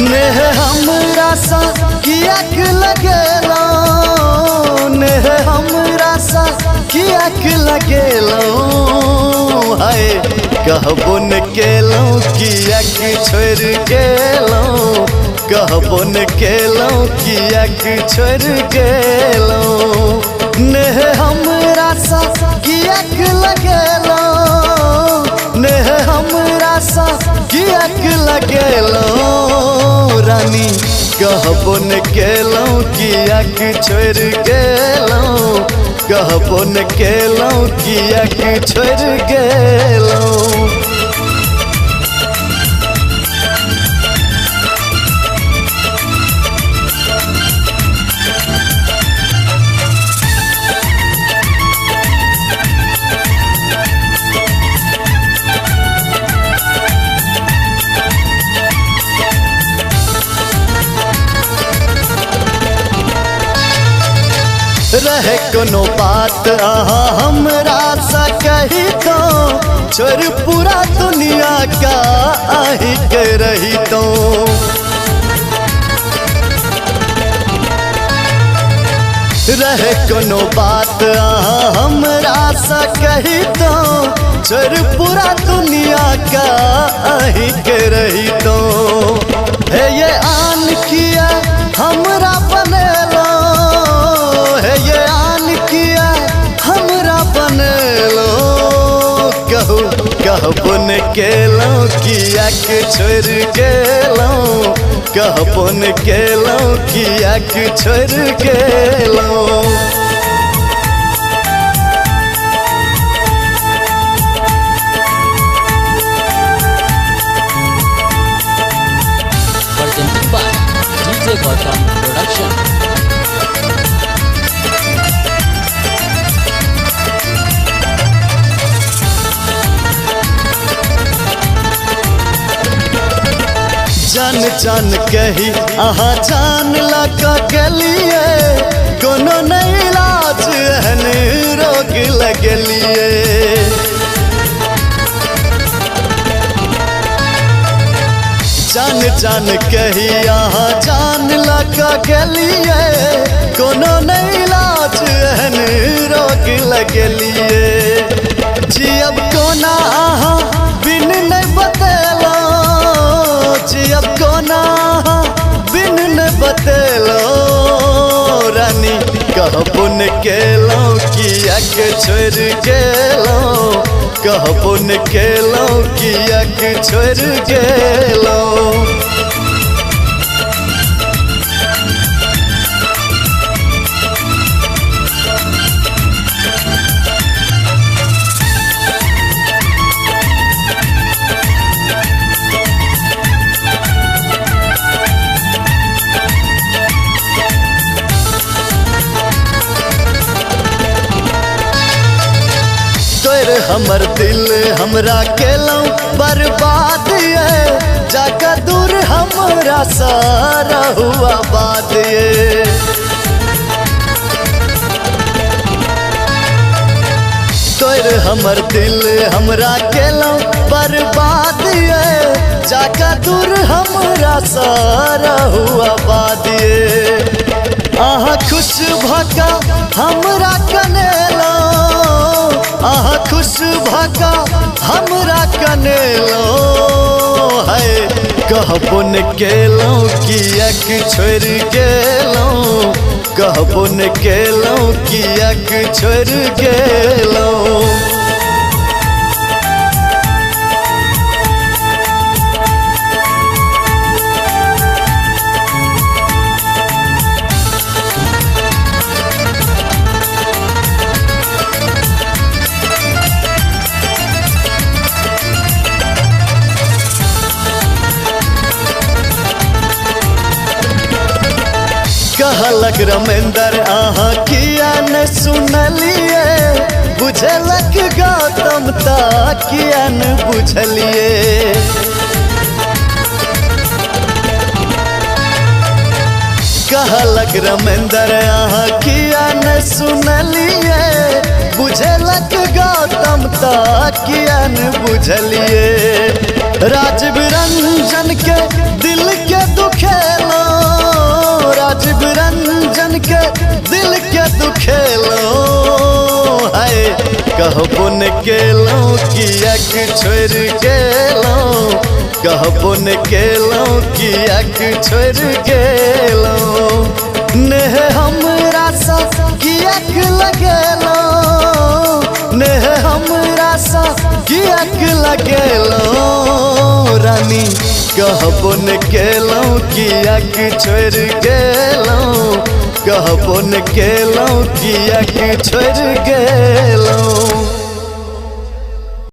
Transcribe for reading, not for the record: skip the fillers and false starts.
नेह हमरा सा कियाक लगेलो, नेह हमरा सा कियाक लगेलो। हाय कहबो न केलो कियाक छोड़ गेलो, कहबो न केलो कियाक छोड़ गेलो। नेह हमरा सा कियाक लगेलो, नेह हमरा सा कियाक लगेलो। रानी कहबो न केलो कियाक छोड़ गेलो, कहबो न केलो कियाक छोड़ गेलो। रहे कोनो बात अहाँ हमरा सा कही तो, छोड़ पूरा दुनिया का आही के रही तो। रहे कोनो बात अहाँ हमरा सा कही तो, छोड़ पूरा दुनिया का आही के रही तो। है ये आन किया हमरा बनेलो, है ये आन किया हमरा बनेलो। कहू कहबो न केलो कियाक छोड़ गेलो, कहबो न केलो कियाक छोड़ गेलो। presented by DJ Gautam Production. जान जान कही अहाँ जान लगा गलिए, कोनो नहीं इलाज एहन रोग लगलिए। जान जान कही अहाँ जान लगा गलिए, कोनो नहीं इलाज एहन रोग लगलिए। जी अब कोना अहाँ बिन नहीं बतेलो, जी अब कोना बिन न बतेलो। रानी कहबो न केलो कियाक छोड़ गेलो, कहबो न केलो कियाक छोड़ गेलो। हमर दिल हमरा केलो बर्बाद ये, जाका दूर हमरा सारा हुआ बात ये। तोर हमर दिल हमरा केलो बर्बाद ये, जाका दूर हमरा सारा हुआ बात ये। आहा खुश भका हमरा कनेलो, आहा खुश भका हमरा कनेलो। है कहबो न केलो कियाक छोड़ गेलो, कहबो न केलो कियाक छोड़ गेलो। कहलक रमेंद्र अहाँ किया न सुनलिए, बुझलक गौतम ता किया न बुझलिए। कहलक रमेंद्र अहाँ किया न सुनलिए, बुझलक गौतम ता किया न बुझलिए। राजीव रंजन के दिल के दुख दुखेलो है कहबो न केलो किया कि छोड़ गेलो कहबो न केलो किया कि छोड़ गेलो नेह हमरा सा किया कि लगेलो नेह हमरा सा किया कि लगेलो रानी कहबो न केलो किया कि छोड़ गेलो कहबो न केलो किया कि छोड़ गेलो।